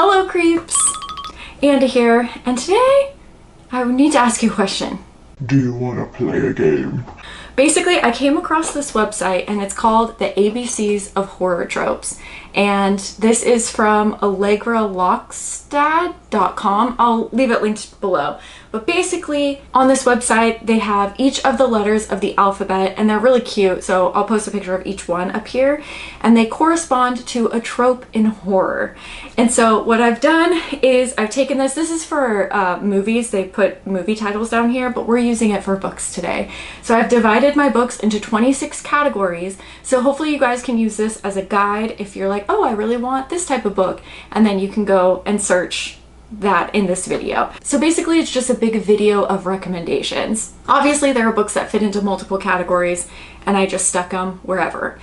Hello creeps! Andy here, and today I need to ask you a question. Do you want to play a game? Basically, I came across this website and it's called the ABCs of Horror Tropes. And this is from allegralockstad.com. I'll leave it linked below. But basically, on this website, they have each of the letters of the alphabet, and they're really cute, so I'll post a picture of each one up here, and they correspond to a trope in horror. And so what I've done is I've taken this is for movies. They put movie titles down here, but we're using it for books today. So I've divided my books into 26 categories, so hopefully you guys can use this as a guide if you're like, oh, I really want this type of book, and then you can go and search that in this video. So basically it's just a big video of recommendations. Obviously there are books that fit into multiple categories and I just stuck them wherever.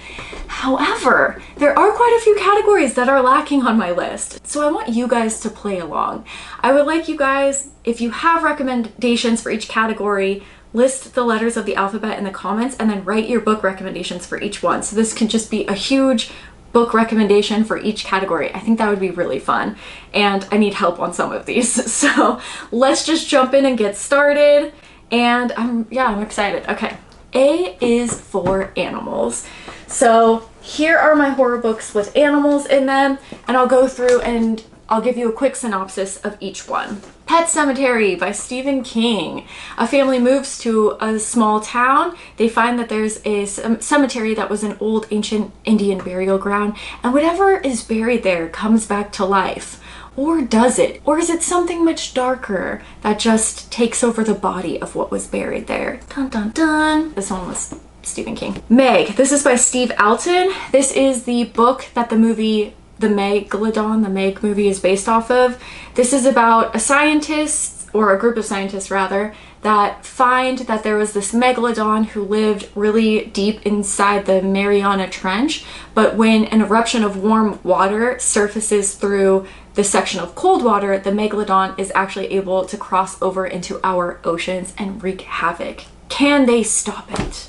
However, there are quite a few categories that are lacking on my list. So I want you guys to play along. I would like you guys, if you have recommendations for each category, list the letters of the alphabet in the comments and then write your book recommendations for each one. So this can just be a huge book recommendation for each category. I think that would be really fun, and I need help on some of these. So let's just jump in and get started. And I'm excited. Okay, A is for animals. So here are my horror books with animals in them, and I'll go through and I'll give you a quick synopsis of each one. Pet Sematary by Stephen King. A family moves to a small town. They find that there's a cemetery that was an old ancient Indian burial ground, and whatever is buried there comes back to life. Or does it? Or is it something much darker that just takes over the body of what was buried there? Dun dun dun. This one was Stephen King. Meg. This is by Steve Alton. This is the book that the movie the Megalodon, the Meg movie, is based off of. This is about a scientist, or a group of scientists rather, that find that there was this megalodon who lived really deep inside the Mariana Trench, but when an eruption of warm water surfaces through the section of cold water, the megalodon is actually able to cross over into our oceans and wreak havoc. Can they stop it?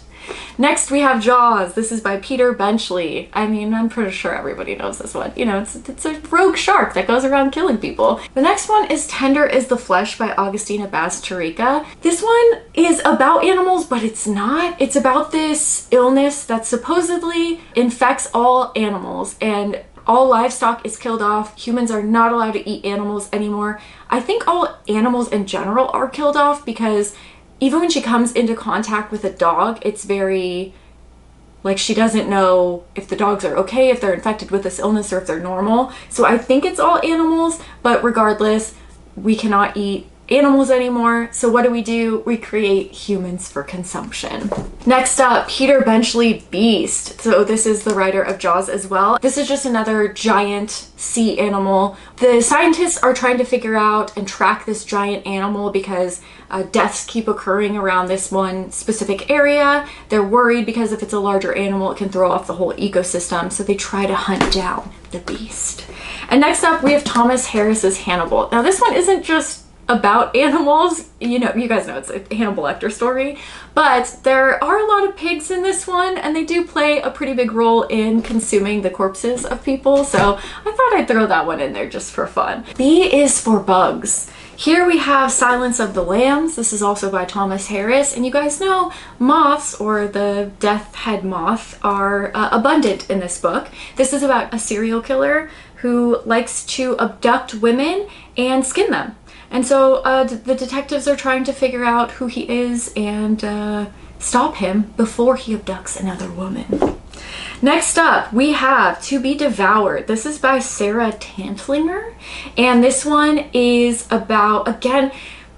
Next we have Jaws. This is by Peter Benchley. I mean, I'm pretty sure everybody knows this one. You know, it's a rogue shark that goes around killing people. The next one is Tender is the Flesh by Augustina Bazterrica. This one is about animals, but it's not. It's about this illness that supposedly infects all animals, and all livestock is killed off. Humans are not allowed to eat animals anymore. I think all animals in general are killed off, because even when she comes into contact with a dog, it's very, like, she doesn't know if the dogs are okay, if they're infected with this illness, or if they're normal. So I think it's all animals, but regardless, we cannot eat animals anymore. So what do? We create humans for consumption. Next up, Peter Benchley Beast. So this is the writer of Jaws as well. This is just another giant sea animal. The scientists are trying to figure out and track this giant animal because deaths keep occurring around this one specific area. They're worried because if it's a larger animal, it can throw off the whole ecosystem. So they try to hunt down the beast. And next up, we have Thomas Harris's Hannibal. Now this one isn't just about animals. You know, you guys know it's a Hannibal Lecter story, but there are a lot of pigs in this one, and they do play a pretty big role in consuming the corpses of people, so I thought I'd throw that one in there just for fun. B is for bugs. Here we have Silence of the Lambs. This is also by Thomas Harris, and you guys know moths, or the death head moth, are abundant in this book. This is about a serial killer who likes to abduct women and skin them. And so the detectives are trying to figure out who he is and stop him before he abducts another woman. Next up, we have To Be Devoured. This is by Sarah Tantlinger, and this one is about, again,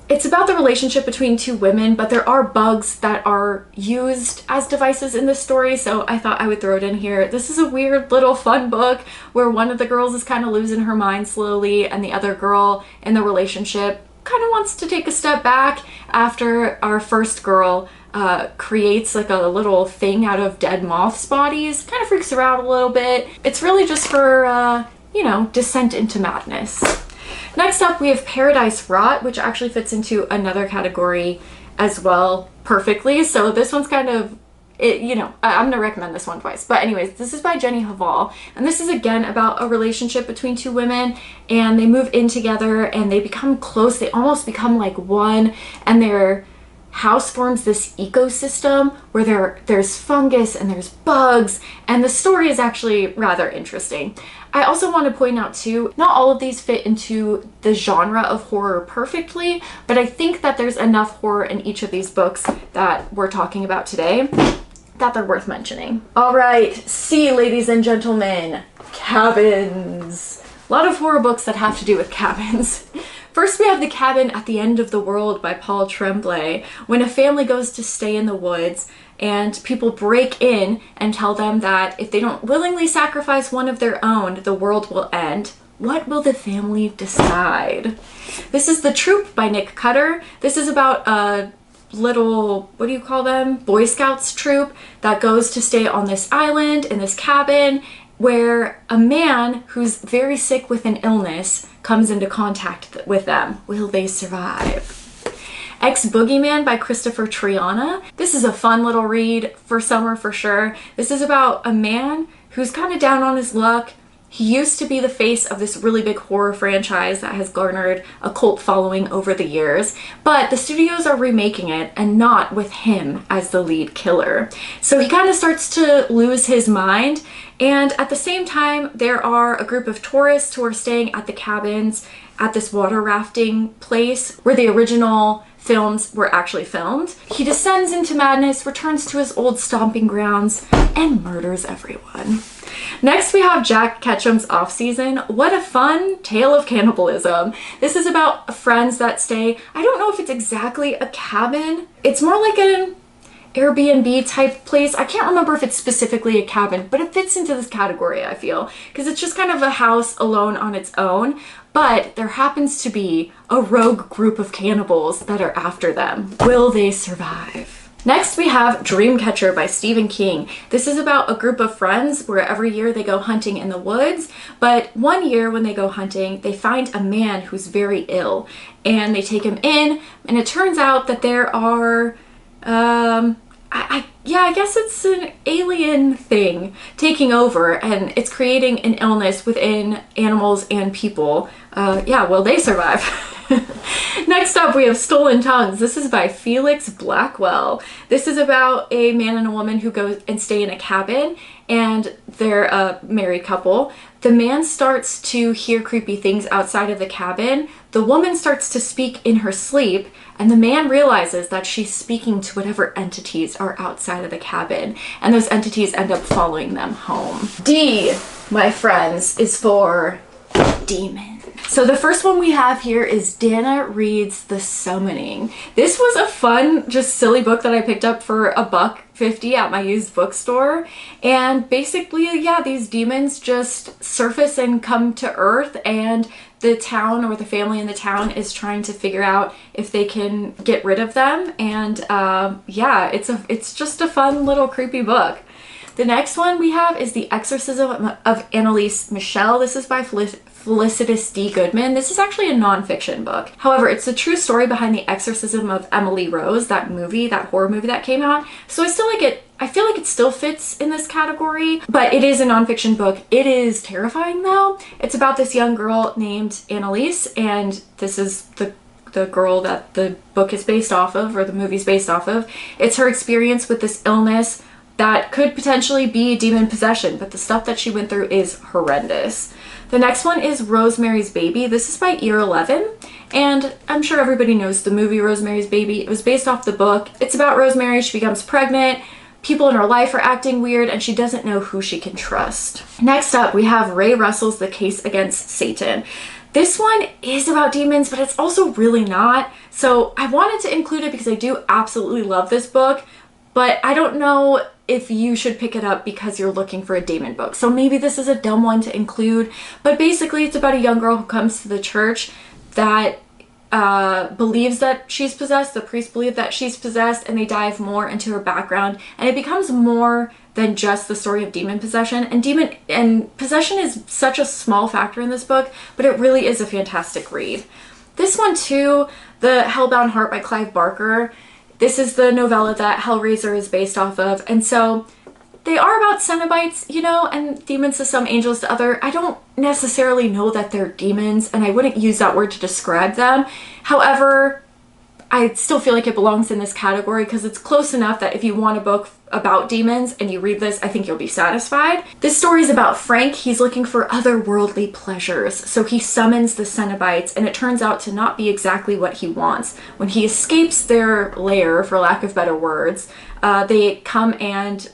it's about the relationship between two women, but there are bugs that are used as devices in this story, so I thought I would throw it in here. This is a weird little fun book where one of the girls is kind of losing her mind slowly, and the other girl in the relationship kind of wants to take a step back after our first girl creates like a little thing out of dead moths' bodies. Kind of freaks her out a little bit. It's really just for, you know, descent into madness. Next up, we have Paradise Rot, which actually fits into another category as well perfectly. So this one's kind of I'm gonna recommend this one twice. But anyways, this is by Jenny Haval, and this is again about a relationship between two women, and they move in together and they become close. They almost become like one, and their house forms this ecosystem where there's fungus and there's bugs, and the story is actually rather interesting. I also want to point out too, not all of these fit into the genre of horror perfectly, but I think that there's enough horror in each of these books that we're talking about today that they're worth mentioning. All right, C, ladies and gentlemen, cabins. A lot of horror books that have to do with cabins. First, we have The Cabin at the End of the World by Paul Tremblay. When a family goes to stay in the woods and people break in and tell them that if they don't willingly sacrifice one of their own, the world will end, what will the family decide? This is The Troop by Nick Cutter. This is about a little, what do you call them? Boy Scouts troop that goes to stay on this island in this cabin where a man who's very sick with an illness comes into contact with them. Will they survive? Ex-Boogeyman by Christopher Triana. This is a fun little read for summer for sure. This is about a man who's kind of down on his luck. He used to be the face of this really big horror franchise that has garnered a cult following over the years, but the studios are remaking it and not with him as the lead killer. So he kind of starts to lose his mind, and at the same time there are a group of tourists who are staying at the cabins at this water rafting place where the original films were actually filmed. He descends into madness, returns to his old stomping grounds, and murders everyone. Next, we have Jack Ketchum's Off Season. What a fun tale of cannibalism. This is about friends that stay, I don't know if it's exactly a cabin. It's more like an Airbnb type place. I can't remember if it's specifically a cabin, but it fits into this category, I feel, because it's just kind of a house alone on its own, but there happens to be a rogue group of cannibals that are after them. Will they survive? Next, we have Dreamcatcher by Stephen King. This is about a group of friends where every year they go hunting in the woods, but one year when they go hunting, they find a man who's very ill, and they take him in, and it turns out that there are I guess it's an alien thing taking over, and it's creating an illness within animals and people. Will they survive? Next up, we have Stolen Tongues. This is by Felix Blackwell. This is about a man and a woman who go and stay in a cabin, and they're a married couple. The man starts to hear creepy things outside of the cabin. The woman starts to speak in her sleep, and the man realizes that she's speaking to whatever entities are outside of the cabin, and those entities end up following them home. D, my friends, is for demons. So the first one we have here is Dana Reed's The Summoning. This was a fun, just silly book that I picked up for $1.50 at my used bookstore. And basically, yeah, these demons just surface and come to Earth, and the town or the family in the town is trying to figure out if they can get rid of them. And it's just a fun little creepy book. The next one we have is The Exorcism of Annalise Michel. This is by Felicitas D. Goodman. This is actually a nonfiction book. However, it's the true story behind the exorcism of Emily Rose, that horror movie that came out. So I feel like it still fits in this category, but it is a nonfiction book. It is terrifying though. It's about this young girl named Annalise, and this is the girl that the book is based off of, or the movie's based off of. It's her experience with this illness that could potentially be demon possession, but the stuff that she went through is horrendous. The next one is Rosemary's Baby. This is by Ear 11, and I'm sure everybody knows the movie Rosemary's Baby. It was based off the book. It's about Rosemary. She becomes pregnant. People in her life are acting weird, and she doesn't know who she can trust. Next up, we have Ray Russell's The Case Against Satan. This one is about demons, but it's also really not. So I wanted to include it because I do absolutely love this book, but I don't know if you should pick it up because you're looking for a demon book. So maybe this is a dumb one to include, but basically it's about a young girl who comes to the church that believes that she's possessed. The priests believe that she's possessed, and they dive more into her background, and it becomes more than just the story of demon possession. And possession is such a small factor in this book, but it really is a fantastic read. This one too, The Hellbound Heart by Clive Barker. This is the novella that Hellraiser is based off of. And so they are about Cenobites, you know, and demons to some, angels to other. I don't necessarily know that they're demons, and I wouldn't use that word to describe them. However, I still feel like it belongs in this category because it's close enough that if you want a book about demons and you read this, I think you'll be satisfied. This story is about Frank. He's looking for otherworldly pleasures, so he summons the Cenobites, and it turns out to not be exactly what he wants. When he escapes their lair, for lack of better words, they come and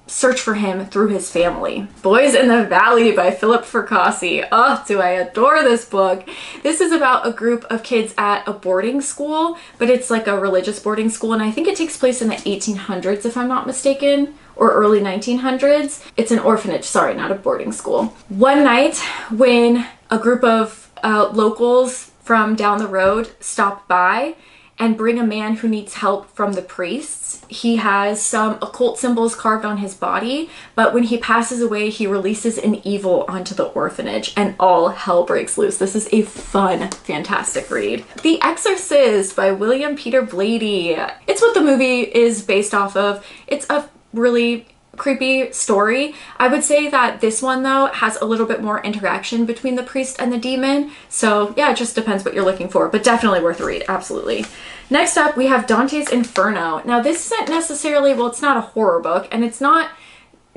search for him through his family. Boys in the Valley by Philip Fracassi. Oh, do I adore this book. This is about a group of kids at a boarding school, but it's like a religious boarding school, and I think it takes place in the 1800s, if I'm not mistaken, or early 1900s. It's an orphanage, sorry, not a boarding school. One night when a group of locals from down the road stop by and bring a man who needs help from the priests. He has some occult symbols carved on his body, but when he passes away, he releases an evil onto the orphanage and all hell breaks loose. This is a fun, fantastic read. The Exorcist by William Peter Blatty. It's what the movie is based off of. It's a really creepy story. I would say that this one though has a little bit more interaction between the priest and the demon. So yeah, it just depends what you're looking for, but definitely worth a read, absolutely. Next up, we have Dante's Inferno. Now this isn't necessarily, well, it's not a horror book and it's not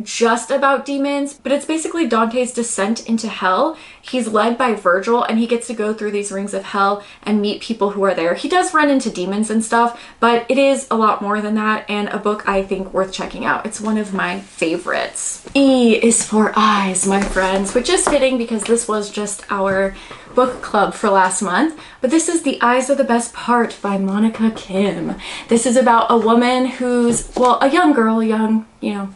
just about demons, but it's basically Dante's descent into hell. He's led by Virgil and he gets to go through these rings of hell and meet people who are there. He does run into demons and stuff, but it is a lot more than that, and a book I think worth checking out. It's one of my favorites. E is for Eyes, my friends, which is fitting because this was just our book club for last month, but this is The Eyes Are the Best Part by Monica Kim. This is about a woman who's, well, a young girl,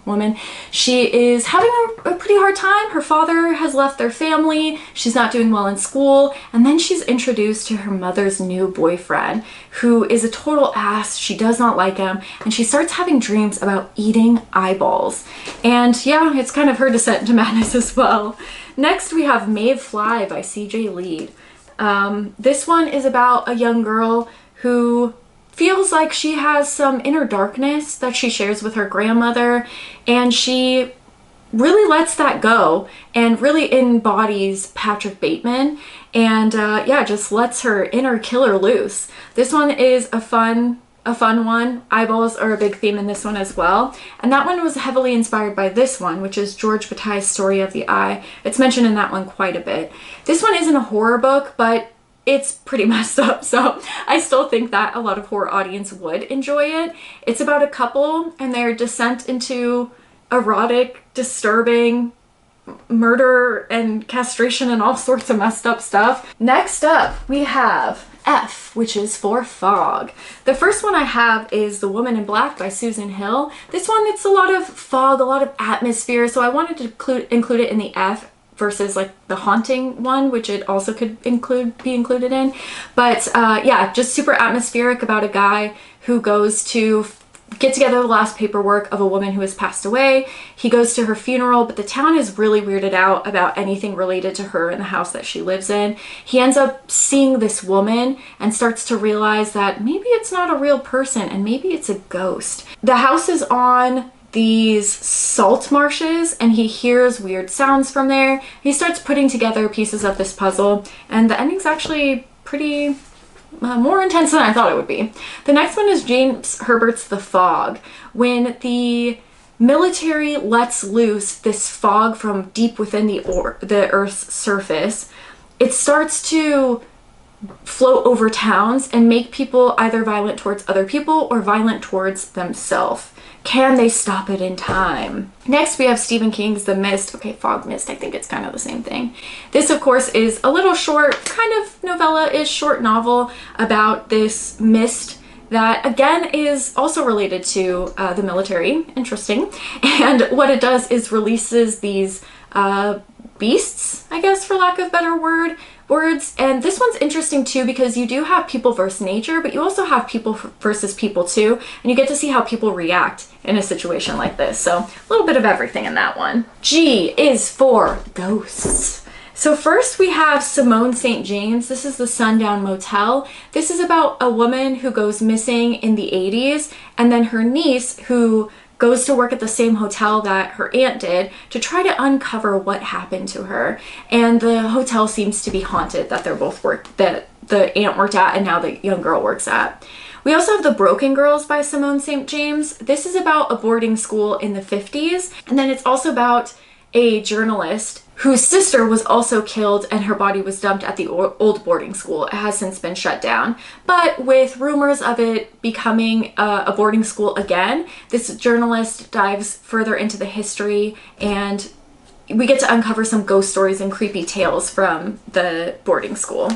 woman. She is having a pretty hard time. Her father has left their family. She's not doing well in school. And then she's introduced to her mother's new boyfriend, who is a total ass. She does not like him. And she starts having dreams about eating eyeballs. And yeah, it's kind of her descent into madness as well. Next, we have Maeve Fly by C.J. Lead. This one is about a young girl who feels like she has some inner darkness that she shares with her grandmother, and she really lets that go and really embodies Patrick Bateman, and yeah, just lets her inner killer loose. This one is a fun one. Eyeballs are a big theme in this one as well, and that one was heavily inspired by this one, which is George Bataille's Story of the Eye. It's mentioned in that one quite a bit. This one isn't a horror book, but it's pretty messed up, so I still think that a lot of horror audience would enjoy it. It's about a couple and their descent into erotic, disturbing murder and castration and all sorts of messed up stuff. Next up, we have F, which is for Fog. The first one I have is The Woman in Black by Susan Hill. This one, it's a lot of fog, a lot of atmosphere, so I wanted to include it in the F versus like the haunting one, which it also could be included in. But yeah, just super atmospheric about a guy who goes to get together the last paperwork of a woman who has passed away. He goes to her funeral, but the town is really weirded out about anything related to her and the house that she lives in. He ends up seeing this woman and starts to realize that maybe it's not a real person and maybe it's a ghost. The house is on these salt marshes and he hears weird sounds from there. He starts putting together pieces of this puzzle, and the ending's actually pretty more intense than I thought it would be. The next one is James Herbert's The Fog. When the military lets loose this fog from deep within the Earth's surface, it starts to float over towns and make people either violent towards other people or violent towards themselves. Can they stop it in time? Next, we have Stephen King's The Mist. Okay, Fog Mist, I think it's kind of the same thing. This, of course, is a little short, kind of novella-ish short novel about this mist that, again, is also related to the military. Interesting. And what it does is releases these beasts, I guess, for lack of better words. And this one's interesting too because you do have people versus nature, but you also have people versus people too, and you get to see how people react in a situation like this. So a little bit of everything in that one. G is for Ghosts. So first we have Simone St. James. This is the Sundown Motel. This is about a woman who goes missing in the 80s, and then her niece, who goes to work at the same hotel that her aunt did, to try to uncover what happened to her. And the hotel seems to be haunted that that the aunt worked at and now the young girl works at. We also have The Broken Girls by Simone St. James. This is about a boarding school in the 50s, and then it's also about a journalist whose sister was also killed and her body was dumped at the old boarding school. It has since been shut down. But with rumors of it becoming a boarding school again, this journalist dives further into the history, and we get to uncover some ghost stories and creepy tales from the boarding school.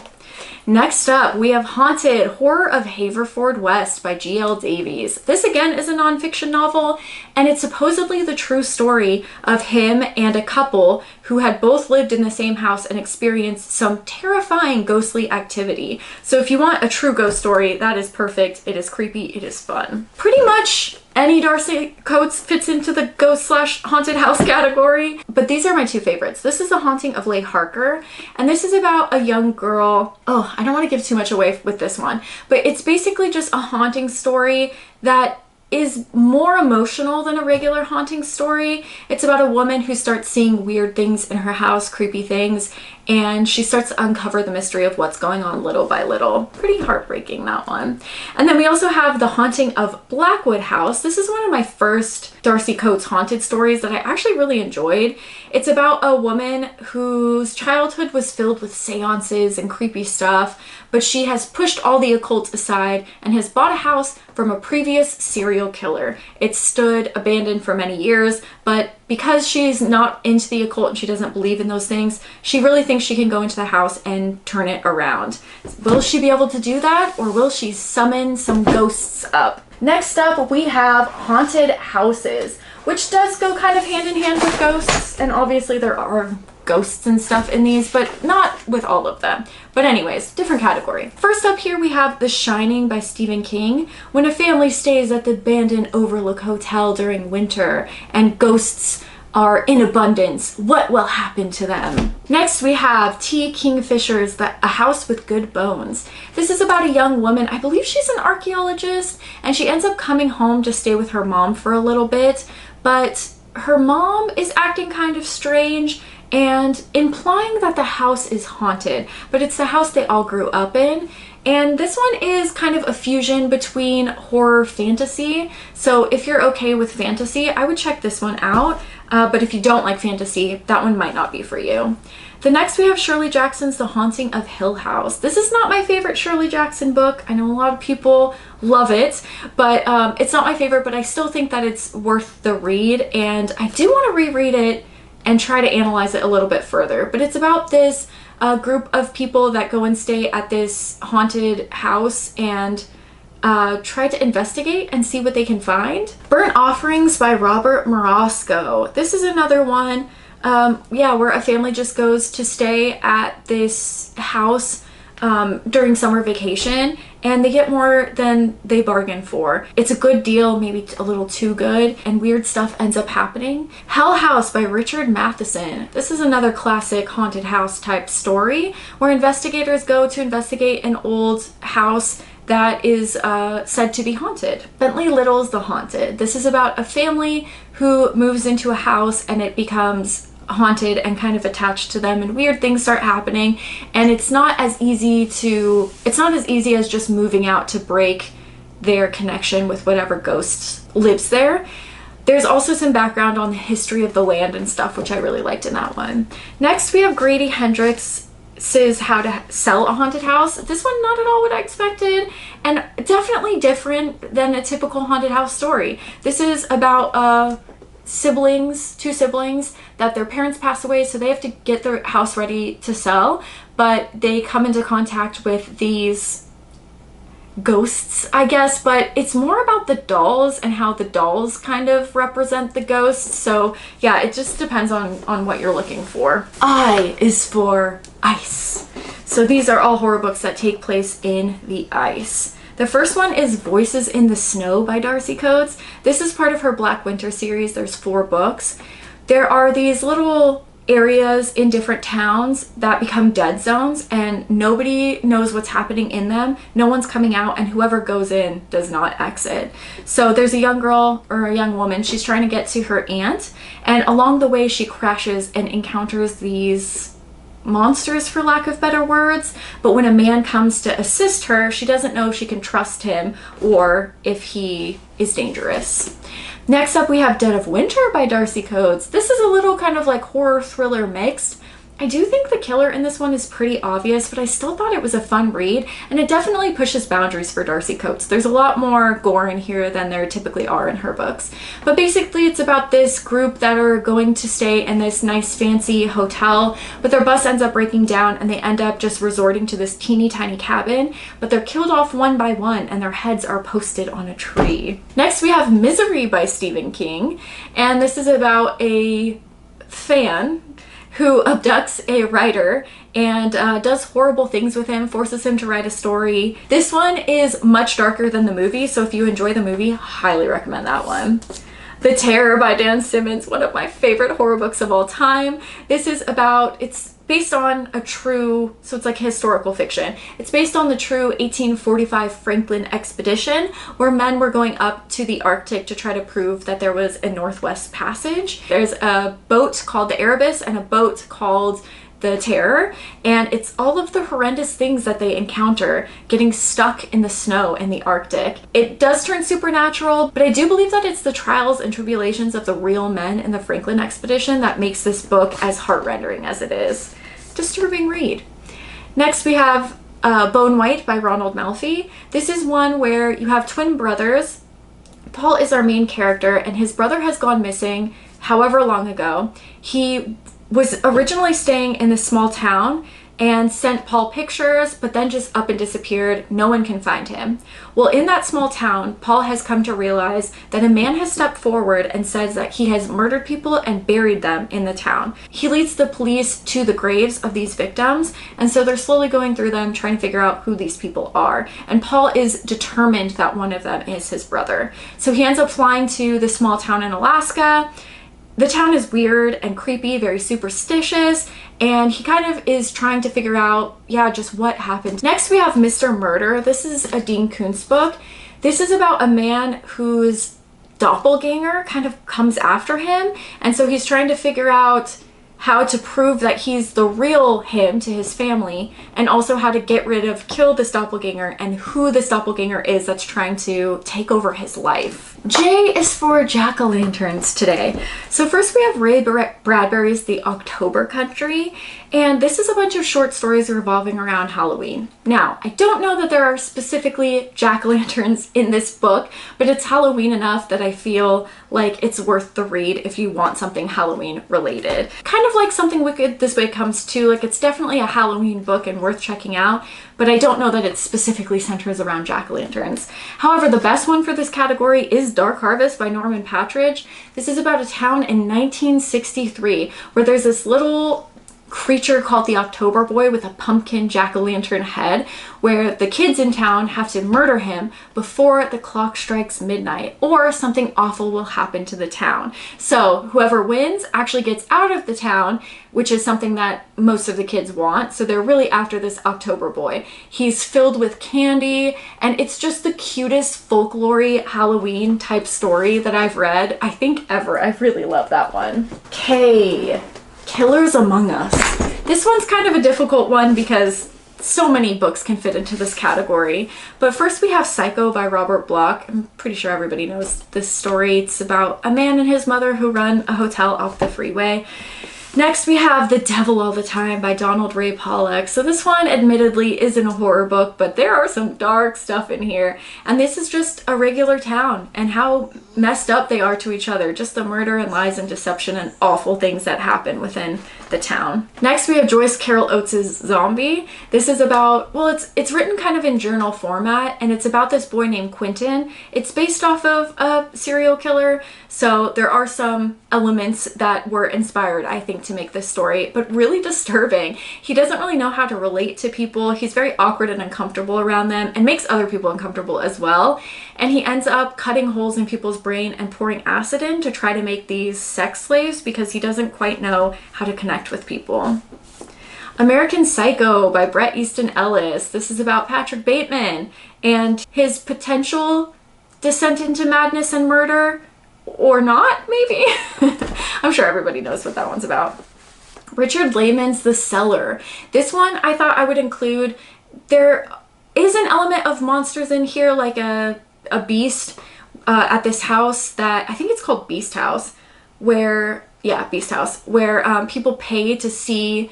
Next up, we have Haunted Horror of Haverford West by G.L. Davies. This again is a nonfiction novel, and it's supposedly the true story of him and a couple who had both lived in the same house and experienced some terrifying ghostly activity. So if you want a true ghost story, that is perfect. It is creepy, it is fun. Pretty much any Darcy Coates fits into the ghost / haunted house category, but these are my two favorites. This is The Haunting of Leigh Harker, and this is about a young girl. Oh, I don't want to give too much away with this one, but it's basically just a haunting story that is more emotional than a regular haunting story. It's about a woman who starts seeing weird things in her house, creepy things, and she starts to uncover the mystery of what's going on little by little. Pretty heartbreaking, that one. And then we also have The Haunting of Blackwood House. This is one of my first Darcy Coates haunted stories that I actually really enjoyed. It's about a woman whose childhood was filled with seances and creepy stuff, but she has pushed all the occult aside and has bought a house from a previous serial killer. It stood abandoned for many years, but because she's not into the occult and she doesn't believe in those things, she really thinks she can go into the house and turn it around. Will she be able to do that, or will she summon some ghosts up? Next up, we have Haunted Houses, which does go kind of hand in hand with ghosts, and obviously there are ghosts and stuff in these, but not with all of them. But anyways, different category. First up here we have The Shining by Stephen King. When a family stays at the abandoned Overlook Hotel during winter and ghosts are in abundance, what will happen to them? Next we have T. Kingfisher's A House with Good Bones. This is about a young woman, I believe she's an archaeologist, and she ends up coming home to stay with her mom for a little bit, but her mom is acting kind of strange and implying that the house is haunted, but it's the house they all grew up in. And this one is kind of a fusion between horror fantasy. So if you're okay with fantasy, I would check this one out. But if you don't like fantasy, that one might not be for you. The next we have Shirley Jackson's The Haunting of Hill House. This is not my favorite Shirley Jackson book. I know a lot of people love it, but it's not my favorite, but I still think that it's worth the read. And I do want to reread it and try to analyze it a little bit further. But it's about this group of people that go and stay at this haunted house and try to investigate and see what they can find. Burnt Offerings by Robert Morosco. This is another one, where a family just goes to stay at this house during summer vacation, and they get more than they bargain for. It's a good deal, maybe a little too good, and weird stuff ends up happening. Hell House by Richard Matheson. This is another classic haunted house type story where investigators go to investigate an old house that is said to be haunted. Bentley Little's The Haunted. This is about a family who moves into a house and it becomes haunted and kind of attached to them, and weird things start happening, and it's not as easy as just moving out to break their connection with whatever ghost lives there. There's also some background on the history of the land and stuff, which I really liked in that one. Next we have Grady Hendrix's How to Sell a Haunted House. This one not at all what I expected, and definitely different than a typical haunted house story. This is about two siblings that their parents pass away, so they have to get their house ready to sell, but they come into contact with these ghosts, I guess, but it's more about the dolls and how the dolls kind of represent the ghosts. So yeah, it just depends on what you're looking for. I is for ice. So these are all horror books that take place in the ice. The first one is Voices in the Snow by Darcy Coates. This is part of her Black Winter series. There's 4 books. There are these little areas in different towns that become dead zones and nobody knows what's happening in them. No one's coming out, and whoever goes in does not exit. So there's a young girl or a young woman, she's trying to get to her aunt, and along the way she crashes and encounters these monsters, for lack of better words. But when a man comes to assist her, she doesn't know if she can trust him or if he is dangerous. Next up, we have Dead of Winter by Darcy Coates. This is a little kind of like horror thriller mixed. I do think the killer in this one is pretty obvious, but I still thought it was a fun read, and it definitely pushes boundaries for Darcy Coates. There's a lot more gore in here than there typically are in her books. But basically it's about this group that are going to stay in this nice fancy hotel, but their bus ends up breaking down and they end up just resorting to this teeny tiny cabin, but they're killed off one by one and their heads are posted on a tree. Next we have Misery by Stephen King, and this is about a fan who abducts a writer and does horrible things with him, forces him to write a story. This one is much darker than the movie, so if you enjoy the movie, highly recommend that one. The Terror by Dan Simmons, one of my favorite horror books of all time. This is about, it's based on a true, so it's like historical fiction. It's based on the true 1845 Franklin expedition, where men were going up to the Arctic to try to prove that there was a Northwest Passage. There's a boat called the Erebus and a boat called the Terror, and it's all of the horrendous things that they encounter getting stuck in the snow in the Arctic. It does turn supernatural, but I do believe that it's the trials and tribulations of the real men in the Franklin expedition that makes this book as heart-rendering as it is. Disturbing read. Next we have Bone White by Ronald Melfi. This is one where you have twin brothers. Paul is our main character, and his brother has gone missing however long ago. He was originally staying in this small town and sent Paul pictures, but then just up and disappeared. No one can find him. Well, in that small town, Paul has come to realize that a man has stepped forward and says that he has murdered people and buried them in the town. He leads the police to the graves of these victims, and so they're slowly going through them, trying to figure out who these people are. And Paul is determined that one of them is his brother. So he ends up flying to the small town in Alaska. The town is weird and creepy, very superstitious, and he kind of is trying to figure out, yeah, just what happened. Next we have Mr. Murder. This is a Dean Koontz book. This is about a man whose doppelganger kind of comes after him, and so he's trying to figure out how to prove that he's the real him to his family, and also how to kill this doppelganger and who this doppelganger is that's trying to take over his life. J is for jack-o'-lanterns today. So first we have Ray Bradbury's The October Country, and this is a bunch of short stories revolving around Halloween. Now, I don't know that there are specifically jack-o'-lanterns in this book, but it's Halloween enough that I feel like it's worth the read if you want something Halloween related. Kind of like Something Wicked This Way Comes Too, like it's definitely a Halloween book and worth checking out, but I don't know that it specifically centers around jack-o'-lanterns. However, the best one for this category is Dark Harvest by Norman Patridge. This is about a town in 1963 where there's this little creature called the October Boy with a pumpkin jack-o'-lantern head, where the kids in town have to murder him before the clock strikes midnight, or something awful will happen to the town. So whoever wins actually gets out of the town, which is something that most of the kids want. So they're really after this October Boy. He's filled with candy, and it's just the cutest folklore-y Halloween type story that I've read, I think, ever. I really love that one. K. Killers Among Us. This one's kind of a difficult one because so many books can fit into this category. But first we have Psycho by Robert Bloch. I'm pretty sure everybody knows this story. It's about a man and his mother who run a hotel off the freeway. Next we have The Devil All the Time by Donald Ray Pollock. So this one admittedly isn't a horror book, but there are some dark stuff in here. And this is just a regular town and how messed up they are to each other. Just the murder and lies and deception and awful things that happen within the town. Next we have Joyce Carol Oates' Zombie. This is about, well, it's written kind of in journal format, and it's about this boy named Quentin. It's based off of a serial killer, so there are some elements that were inspired, I think, to make this story, but really disturbing. He doesn't really know how to relate to people. He's very awkward and uncomfortable around them and makes other people uncomfortable as well. And he ends up cutting holes in people's brain and pouring acid in to try to make these sex slaves because he doesn't quite know how to connect connect with people. American Psycho by Bret Easton Ellis. This is about Patrick Bateman and his potential descent into madness and murder, or not, maybe? I'm sure everybody knows what that one's about. Richard Lehman's The Cellar. This one I thought I would include. There is an element of monsters in here, like a beast at this house that I think it's called Beast House, where, yeah, Beast House, where people pay to see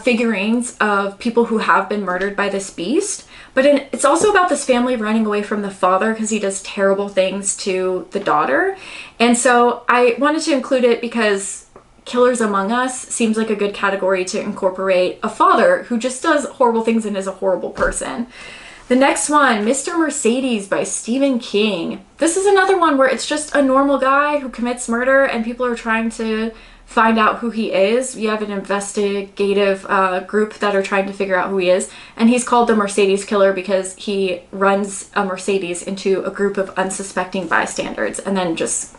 figurines of people who have been murdered by this beast. But it's also about this family running away from the father because he does terrible things to the daughter. And so I wanted to include it because Killers Among Us seems like a good category to incorporate a father who just does horrible things and is a horrible person. The next one, Mr. Mercedes by Stephen King. This is another one where it's just a normal guy who commits murder and people are trying to find out who he is. You have an investigative group that are trying to figure out who he is, and he's called the Mercedes Killer because he runs a Mercedes into a group of unsuspecting bystanders and then just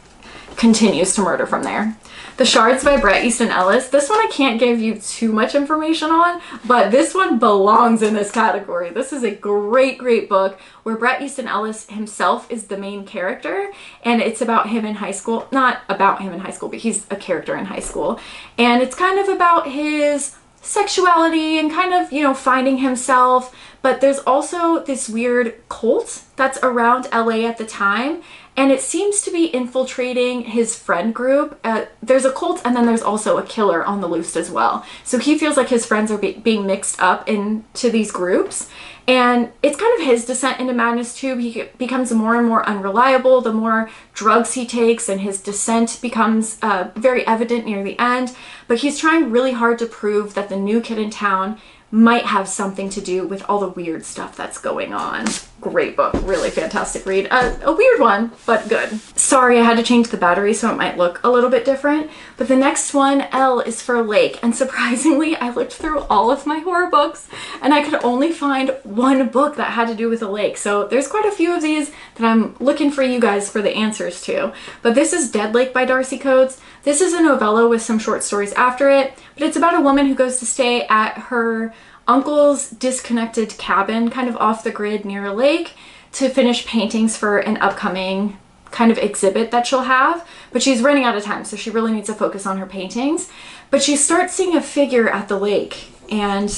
continues to murder from there. The Shards by Bret Easton Ellis. This one I can't give you too much information on, but this one belongs in this category. This is a great, great book where Bret Easton Ellis himself is the main character, and it's about him in high school. Not about him in high school, but he's a character in high school. And it's kind of about his sexuality and kind of, you know, finding himself. But there's also this weird cult that's around LA at the time, and it seems to be infiltrating his friend group. There's a cult, and then there's also a killer on the loose as well. So he feels like his friends are being mixed up into these groups. And it's kind of his descent into madness too. He becomes more and more unreliable the more drugs he takes, and his descent becomes very evident near the end. But he's trying really hard to prove that the new kid in town might have something to do with all the weird stuff that's going on. Great book, really fantastic read. A weird one, but good. Sorry, I had to change the battery so it might look a little bit different. But the next one, L, is for Lake. And surprisingly, I looked through all of my horror books and I could only find one book that had to do with a lake. So there's quite a few of these that I'm looking for you guys for the answers to. But this is Dead Lake by Darcy Coates. This is a novella with some short stories after it, but it's about a woman who goes to stay at her uncle's disconnected cabin kind of off the grid near a lake to finish paintings for an upcoming kind of exhibit that she'll have, but she's running out of time, so she really needs to focus on her paintings. But she starts seeing a figure at the lake, and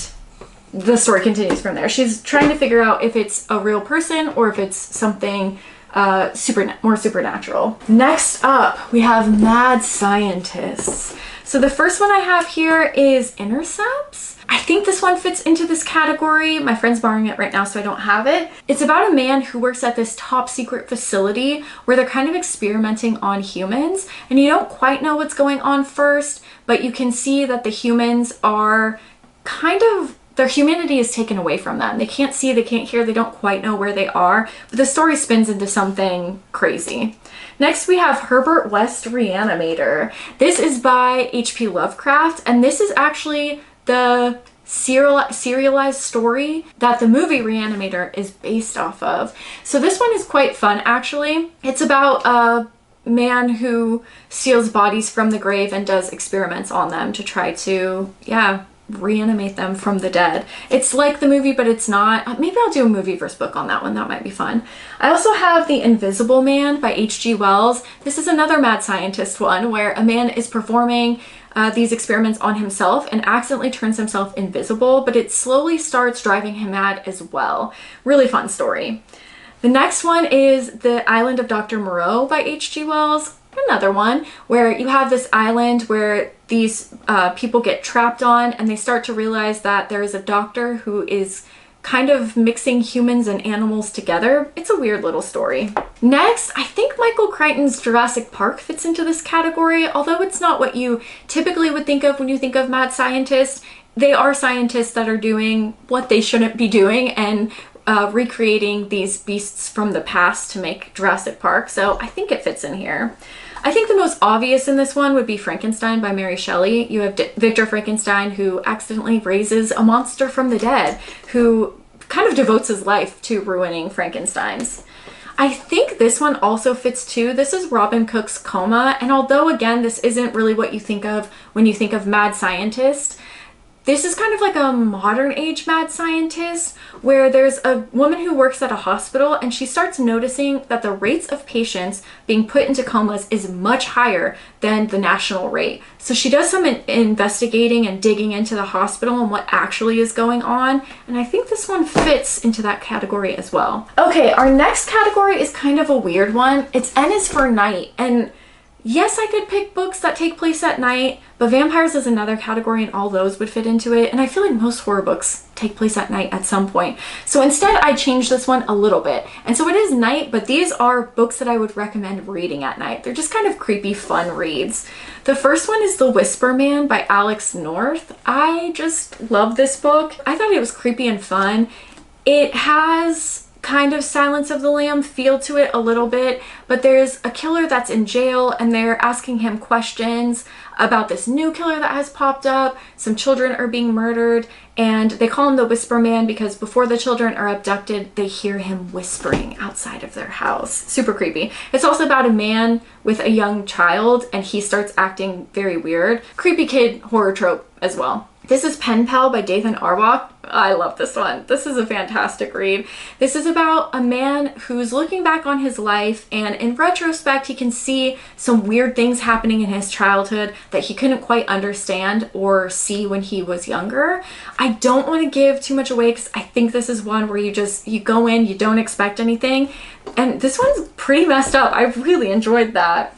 the story continues from there. She's trying to figure out if it's a real person or if it's something more supernatural. Next up, we have Mad Scientists. So the first one I have here is Intercepts. I think this one fits into this category. My friend's borrowing it right now, so I don't have it. It's about a man who works at this top secret facility where they're kind of experimenting on humans, and you don't quite know what's going on first, but you can see that the humans are kind of, their humanity is taken away from them. They can't see, they can't hear, they don't quite know where they are, but the story spins into something crazy. Next, we have Herbert West Reanimator. This is by H.P. Lovecraft, and this is actually the serialized story that the movie Reanimator is based off of. So this one is quite fun, actually. It's about a man who steals bodies from the grave and does experiments on them to try to, reanimate them from the dead. It's like the movie, but it's not. Maybe I'll do a movie versus book on that one. That might be fun. I also have The Invisible Man by H.G. Wells. This is another mad scientist one where a man is performing these experiments on himself and accidentally turns himself invisible, but it slowly starts driving him mad as well. Really fun story. The next one is The Island of Dr. Moreau by H.G. Wells. Another one where you have this island where these people get trapped on, and they start to realize that there is a doctor who is kind of mixing humans and animals together. It's a weird little story. Next, I think Michael Crichton's Jurassic Park fits into this category, although it's not what you typically would think of when you think of mad scientists. They are scientists that are doing what they shouldn't be doing and recreating these beasts from the past to make Jurassic Park, so I think it fits in here. I think the most obvious in this one would be Frankenstein by Mary Shelley. You have Victor Frankenstein, who accidentally raises a monster from the dead, who kind of devotes his life to ruining Frankensteins. I think this one also fits too. This is Robin Cook's Coma, and although again this isn't really what you think of when you think of mad scientist, this is kind of like a modern age mad scientist where there's a woman who works at a hospital and she starts noticing that the rates of patients being put into comas is much higher than the national rate. So she does some investigating and digging into the hospital and what actually is going on. And I think this one fits into that category as well. Okay, our next category is kind of a weird one. It's N is for night. And yes, I could pick books that take place at night, but vampires is another category and all those would fit into it. And I feel like most horror books take place at night at some point. So instead I changed this one a little bit. And so it is night, but these are books that I would recommend reading at night. They're just kind of creepy, fun reads. The first one is The Whisper Man by Alex North. I just love this book. I thought it was creepy and fun. It has kind of Silence of the Lamb feel to it a little bit, but there's a killer that's in jail and they're asking him questions about this new killer that has popped up. Some children are being murdered and they call him the Whisper Man because before the children are abducted, they hear him whispering outside of their house. Super creepy. It's also about a man with a young child and he starts acting very weird. Creepy kid horror trope as well. This is Pen Pal by Dathan Arwak. I love this one. This is a fantastic read. This is about a man who's looking back on his life and in retrospect he can see some weird things happening in his childhood that he couldn't quite understand or see when he was younger. I don't want to give too much away because I think this is one where you go in, you don't expect anything, and this one's pretty messed up. I really enjoyed that.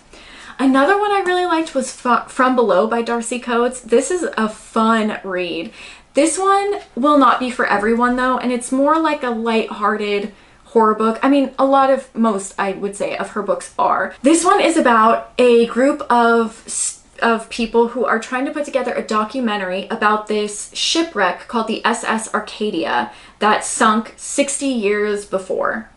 Another one I really liked was From Below by Darcy Coates. This is a fun read. This one will not be for everyone though, and it's more like a light-hearted horror book. I mean, most I would say of her books are. This one is about a group of people who are trying to put together a documentary about this shipwreck called the SS Arcadia that sunk 60 years before.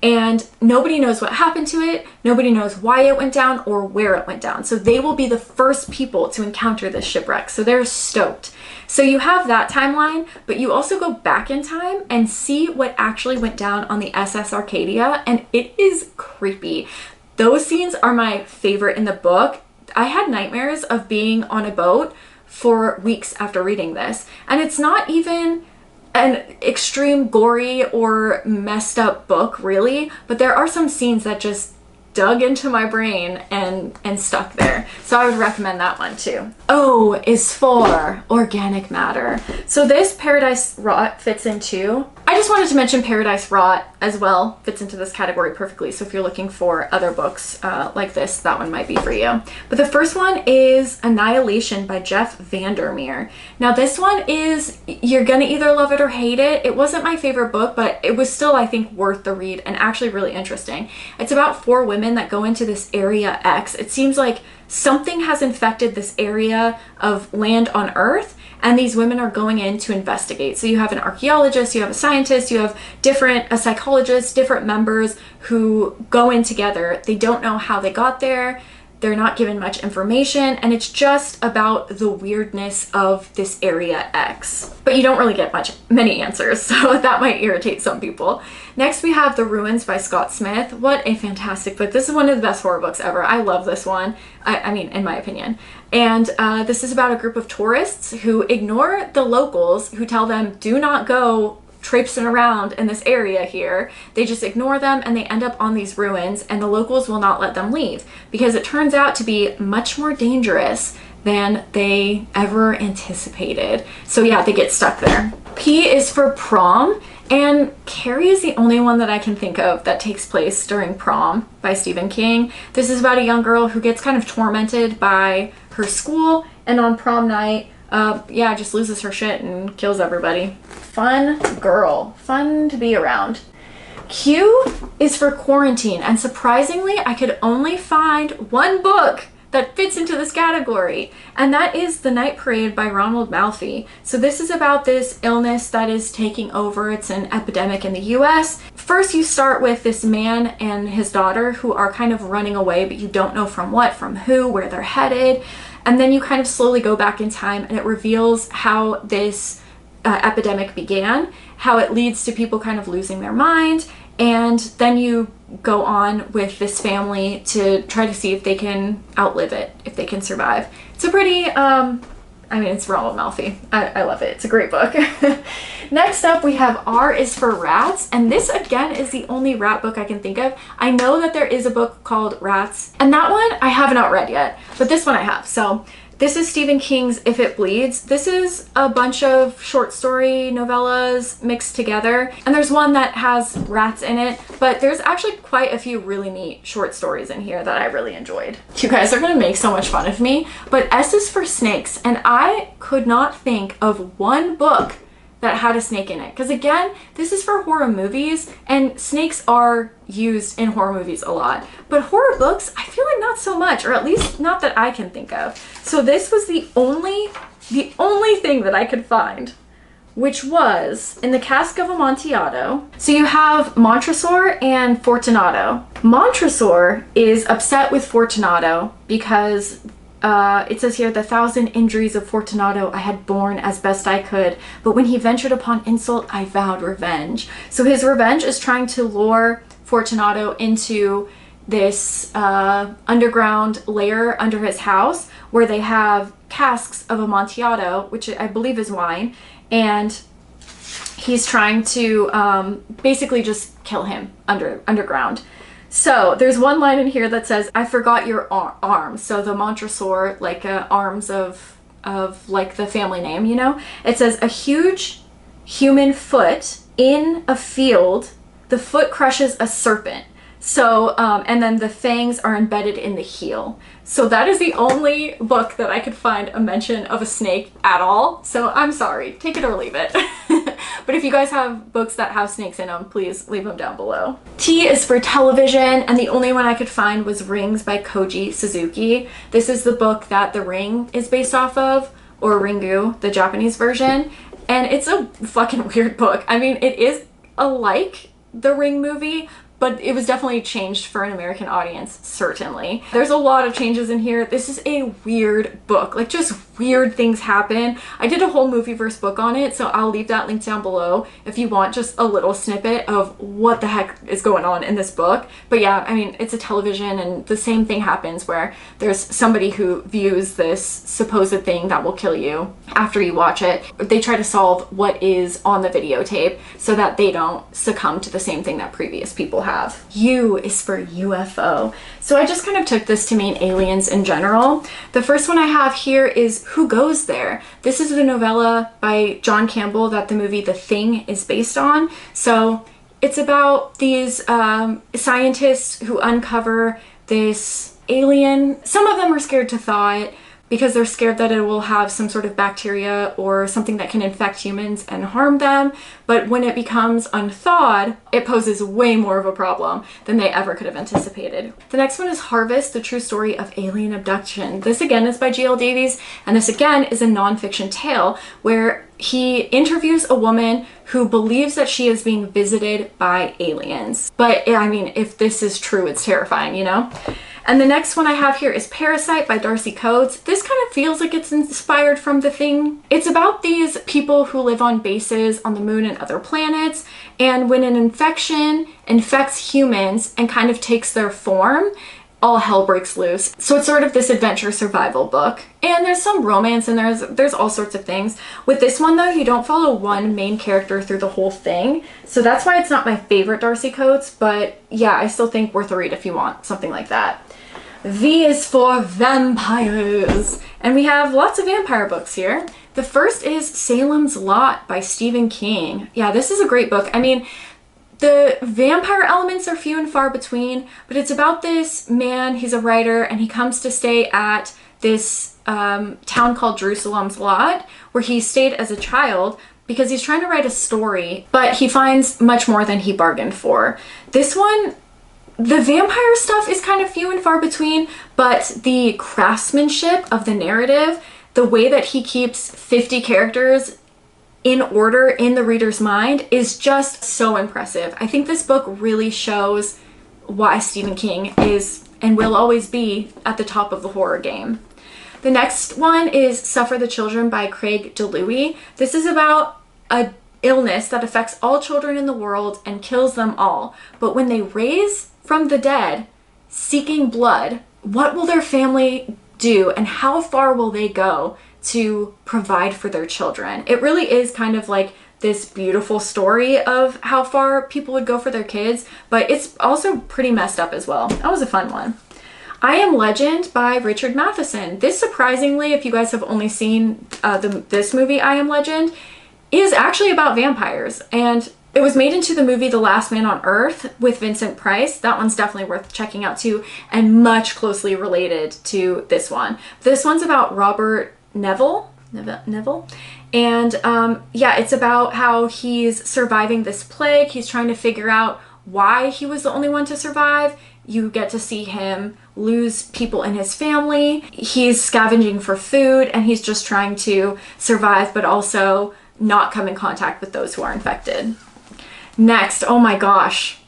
And nobody knows what happened to it, nobody knows why it went down or where it went down. So they will be the first people to encounter this shipwreck. So they're stoked. So you have that timeline, but you also go back in time and see what actually went down on the SS Arcadia, and it is creepy. Those scenes are my favorite in the book. I had nightmares of being on a boat for weeks after reading this, and it's not even an extreme gory or messed up book really, but there are some scenes that just dug into my brain and stuck there. So I would recommend that one too. O is for Organic Matter. So this Paradise Rot fits into. I just wanted to mention Paradise Rot as well fits into this category perfectly. So if you're looking for other books like this, that one might be for you. But the first one is Annihilation by Jeff Vandermeer. Now this one is, you're gonna either love it or hate it. It wasn't my favorite book, but it was still, I think, worth the read and actually really interesting. It's about 4 women that go into this Area X. It seems like something has infected this area of land on Earth, and these women are going in to investigate. So you have an archaeologist, you have a scientist, you have a psychologist, different members who go in together. They don't know how they got there. They're not given much information, and it's just about the weirdness of this Area X. But you don't really get many answers, so that might irritate some people. Next we have The Ruins by Scott Smith. What a fantastic book. This is one of the best horror books ever. I love this one, I mean, in my opinion. And this is about a group of tourists who ignore the locals who tell them, do not go traipsing around in this area here. They just ignore them and they end up on these ruins, and the locals will not let them leave because it turns out to be much more dangerous than they ever anticipated. So yeah, they get stuck there. P is for Prom, and Carrie is the only one that I can think of that takes place during Prom by Stephen King. This is about a young girl who gets kind of tormented by her school, and on prom night, yeah, just loses her shit and kills everybody. Fun girl. Fun to be around. Q is for Quarantine, and surprisingly, I could only find one book that fits into this category, and that is The Night Parade by Ronald Malfi. So this is about this illness that is taking over. It's an epidemic in the US. First you start with this man and his daughter who are kind of running away, but you don't know from what, from who, where they're headed. And then you kind of slowly go back in time, and it reveals how this epidemic began, how it leads to people kind of losing their mind, and then you go on with this family to try to see if they can outlive it, if they can survive. It's a pretty, it's Ronald Malfi. I love it. It's a great book. Next up, we have R is for Rats, and this again is the only rat book I can think of. I know that there is a book called Rats, and that one I have not read yet, but this one I have. So this is Stephen King's If It Bleeds. This is a bunch of short story novellas mixed together, and there's one that has rats in it, but there's actually quite a few really neat short stories in here that I really enjoyed. You guys are gonna make so much fun of me, but S is for Snakes, and I could not think of one book that had a snake in it. Because again, this is for horror movies, and snakes are used in horror movies a lot. But horror books, I feel like not so much, or at least not that I can think of. So this was the only thing that I could find, which was in the Cask of Amontillado. So you have Montresor and Fortunato. Montresor is upset with Fortunato because it says here, the 1,000 injuries of Fortunato I had borne as best I could, but when he ventured upon insult, I vowed revenge. So his revenge is trying to lure Fortunato into this underground lair under his house where they have casks of Amontillado, which I believe is wine, and he's trying to basically just kill him underground. So there's one line in here that says, I forgot your arms. So the Montresor, like arms of like the family name, you know? It says, a huge human foot in a field, the foot crushes a serpent. So, and then the fangs are embedded in the heel. So that is the only book that I could find a mention of a snake at all. So I'm sorry, take it or leave it. But if you guys have books that have snakes in them, please leave them down below. T is for television, and the only one I could find was Rings by Koji Suzuki. This is the book that The Ring is based off of, or Ringu, the Japanese version. And it's a fucking weird book. I mean, it is like the Ring movie, but it was definitely changed for an American audience, certainly. There's a lot of changes in here. This is a weird book, like just weird things happen. I did a whole movie-verse book on it, so I'll leave that link down below if you want just a little snippet of what the heck is going on in this book. But yeah, I mean, it's a television, and the same thing happens where there's somebody who views this supposed thing that will kill you after you watch it. They try to solve what is on the videotape so that they don't succumb to the same thing that previous people have. U is for UFO. So I just kind of took this to mean aliens in general. The first one I have here is Who Goes There? This is the novella by John Campbell that the movie The Thing is based on. So it's about these scientists who uncover this alien. Some of them are scared to thaw it because they're scared that it will have some sort of bacteria or something that can infect humans and harm them. But when it becomes unthawed, it poses way more of a problem than they ever could have anticipated. The next one is Harvest, the true story of alien abduction. This again is by G.L. Davies, and this again is a nonfiction tale where he interviews a woman who believes that she is being visited by aliens. But I mean, if this is true, it's terrifying, you know? And the next one I have here is Parasite by Darcy Coates. This kind of feels like it's inspired from The Thing. It's about these people who live on bases on the moon and other planets, and when an infection infects humans and kind of takes their form, all hell breaks loose. So it's sort of this adventure survival book. And there's some romance and there's all sorts of things. With this one though, you don't follow one main character through the whole thing. So that's why it's not my favorite Darcy Coates, but yeah, I still think worth a read if you want something like that. V is for vampires. And we have lots of vampire books here. The first is Salem's Lot by Stephen King. Yeah, this is a great book. I mean, the vampire elements are few and far between, but it's about this man, he's a writer, and he comes to stay at this town called Jerusalem's Lot, where he stayed as a child because he's trying to write a story, but he finds much more than he bargained for. This one, the vampire stuff is kind of few and far between, but the craftsmanship of the narrative, the way that he keeps 50 characters in order in the reader's mind is just so impressive. I think this book really shows why Stephen King is and will always be at the top of the horror game. The next one is Suffer the Children by Craig DeLuey. This is about a illness that affects all children in the world and kills them all. But when they raise from the dead, seeking blood, what will their family do and how far will they go to provide for their children? It really is kind of like this beautiful story of how far people would go for their kids, but it's also pretty messed up as well. That was a fun one. I Am Legend by Richard Matheson. This, surprisingly, if you guys have only seen this movie, I Am Legend, is actually about vampires. And it was made into the movie The Last Man on Earth with Vincent Price. That one's definitely worth checking out too, and much closely related to this one. This one's about Robert Neville. And yeah, it's about how he's surviving this plague. He's trying to figure out why he was the only one to survive. You get to see him lose people in his family. He's scavenging for food and he's just trying to survive, but also not come in contact with those who are infected. Next, oh my gosh,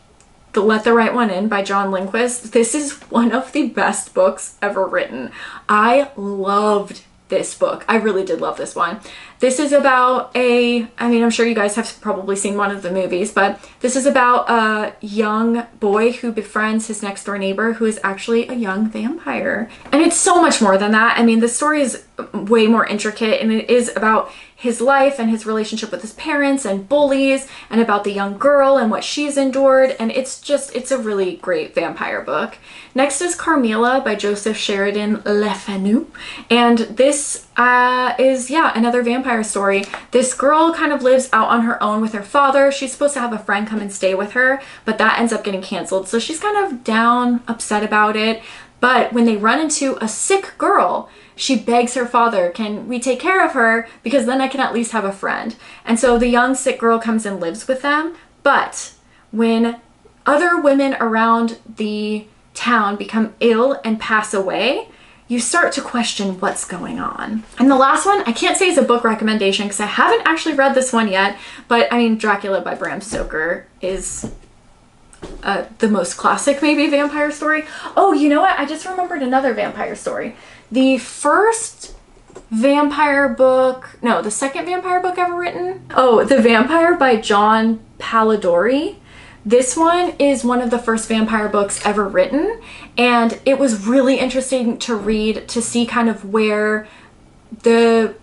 the Let the Right One In by John Lindquist. This is one of the best books ever written. I loved this book. I really did love this one. This is about I'm sure you guys have probably seen one of the movies, but this is about a young boy who befriends his next door neighbor who is actually a young vampire. And it's so much more than that. I mean, the story is way more intricate, and it is about his life and his relationship with his parents and bullies, and about the young girl and what she's endured. And it's a really great vampire book. Next is Carmilla by Joseph Sheridan Le Fanu. And this is, yeah, another vampire story. This girl kind of lives out on her own with her father. She's supposed to have a friend come and stay with her, but that ends up getting canceled. So she's kind of down, upset about it. But when they run into a sick girl, she begs her father, can we take care of her? Because then I can at least have a friend. And so the young sick girl comes and lives with them. But when other women around the town become ill and pass away, you start to question what's going on. And the last one, I can't say is a book recommendation because I haven't actually read this one yet, but I mean, Dracula by Bram Stoker is the most classic maybe vampire story. Oh, you know what? I just remembered another vampire story. The first vampire book, no, the second vampire book ever written. Oh, The Vampire by John Polidori. This one is one of the first vampire books ever written, and it was really interesting to read to see kind of where the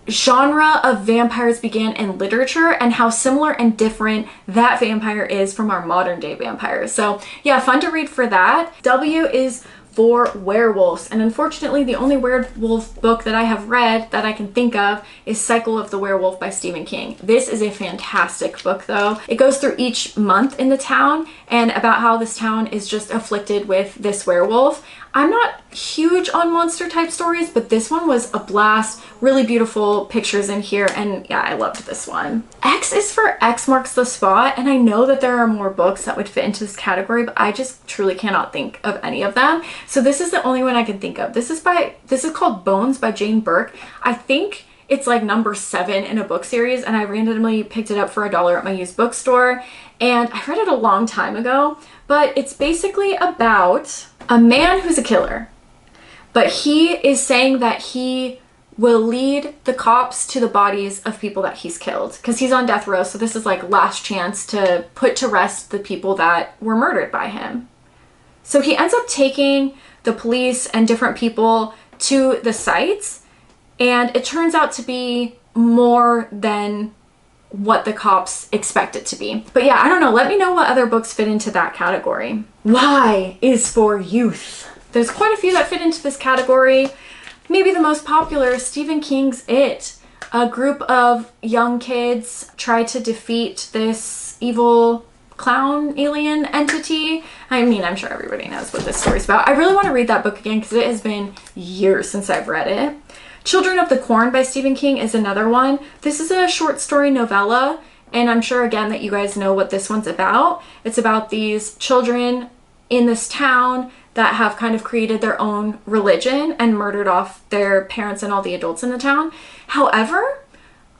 genre of vampires began in literature and how similar and different that vampire is from our modern day vampires. So yeah, fun to read for that. W is for werewolves, and unfortunately the only werewolf book that I have read that I can think of is Cycle of the Werewolf by Stephen King. This is a fantastic book though. It goes through each month in the town and about how this town is just afflicted with this werewolf. I'm not huge on monster type stories, but this one was a blast. Really beautiful pictures in here, and yeah, I loved this one. X is for X Marks the Spot, and I know that there are more books that would fit into this category, but I just truly cannot think of any of them. So this is the only one I can think of. This is called Bones by Jane Burke. I think it's like number 7 in a book series, and I randomly picked it up for $1 at my used bookstore, and I read it a long time ago, but it's basically about a man who's a killer, but he is saying that he will lead the cops to the bodies of people that he's killed because he's on death row. So this is like last chance to put to rest the people that were murdered by him. So he ends up taking the police and different people to the sites, and it turns out to be more than what the cops expect it to be. But yeah, I don't know. Let me know what other books fit into that category. Y is for youth. There's quite a few that fit into this category. Maybe the most popular, Stephen King's It. A group of young kids try to defeat this evil clown alien entity. I mean, I'm sure everybody knows what this story's about. I really want to read that book again because it has been years since I've read it. Children of the Corn by Stephen King is another one. This is a short story novella, and I'm sure again that you guys know what this one's about. It's about these children in this town that have kind of created their own religion and murdered off their parents and all the adults in the town. However,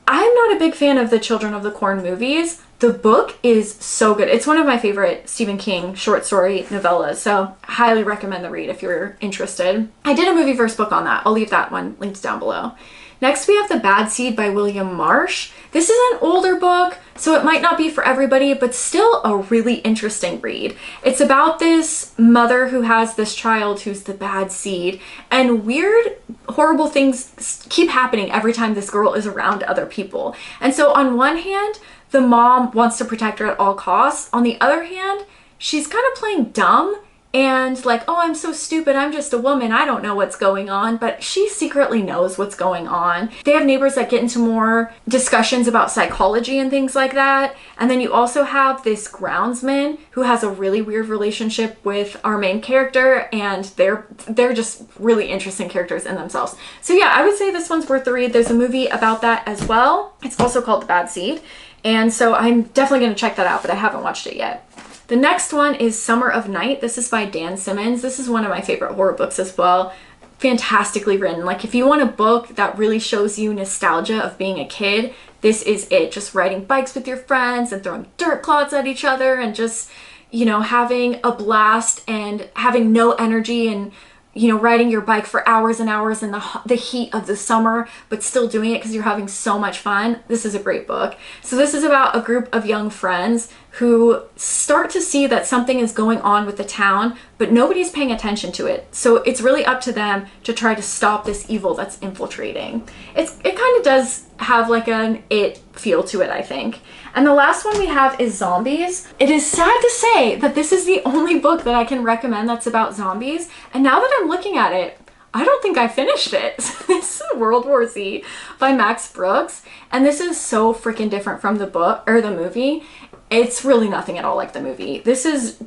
I'm not a big fan of the Children of the Corn movies. The book is so good. It's one of my favorite Stephen King short story novellas, so highly recommend the read if you're interested. I did a movie verse book on that. I'll leave that one linked down below. Next, we have The Bad Seed by William Marsh. This is an older book, so it might not be for everybody, but still a really interesting read. It's about this mother who has this child who's the bad seed, and weird, horrible things keep happening every time this girl is around other people. And so on one hand, the mom wants to protect her at all costs. On the other hand, she's kind of playing dumb and like, oh, I'm so stupid, I'm just a woman, I don't know what's going on, but she secretly knows what's going on. They have neighbors that get into more discussions about psychology and things like that. And then you also have this groundsman who has a really weird relationship with our main character, and they're just really interesting characters in themselves. So yeah, I would say this one's worth the read. There's a movie about that as well. It's also called The Bad Seed. And so I'm definitely gonna check that out, but I haven't watched it yet. The next one is Summer of Night. This is by Dan Simmons. This is one of my favorite horror books as well. Fantastically written. Like, if you want a book that really shows you nostalgia of being a kid, this is it. Just riding bikes with your friends and throwing dirt clods at each other and just, you know, having a blast and having no energy and, you know, riding your bike for hours and hours in the heat of the summer, but still doing it because you're having so much fun. This is a great book. So this is about a group of young friends who start to see that something is going on with the town, but nobody's paying attention to it. So it's really up to them to try to stop this evil that's infiltrating. It kind of does have like an It feel to it, I think. And the last one we have is Zombies. It is sad to say that this is the only book that I can recommend that's about zombies. And now that I'm looking at it, I don't think I finished it. This is World War Z by Max Brooks. And this is so freaking different from the book or the movie. It's really nothing at all like the movie. This is,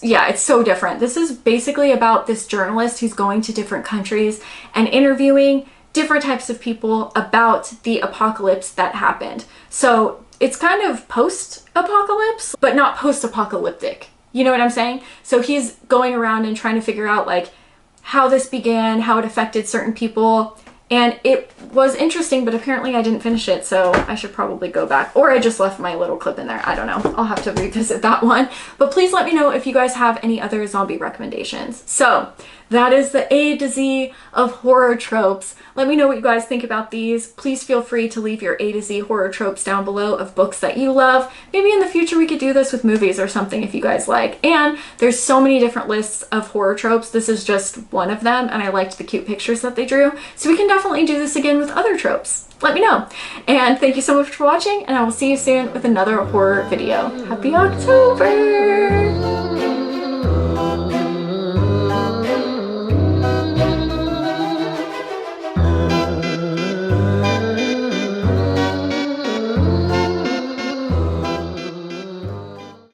yeah, it's so different. This is basically about this journalist who's going to different countries and interviewing different types of people about the apocalypse that happened. So it's kind of post-apocalypse, but not post-apocalyptic. You know what I'm saying? So he's going around and trying to figure out like how this began, how it affected certain people. And it was interesting, but apparently I didn't finish it, so I should probably go back. Or I just left my little clip in there. I don't know. I'll have to revisit that one. But please let me know if you guys have any other zombie recommendations. So that is the A to Z of horror tropes. Let me know what you guys think about these. Please feel free to leave your A to Z horror tropes down below of books that you love. Maybe in the future we could do this with movies or something if you guys like. And there's so many different lists of horror tropes. This is just one of them, and I liked the cute pictures that they drew. So we can definitely do this again with other tropes. Let me know. And thank you so much for watching, and I will see you soon with another horror video. Happy October!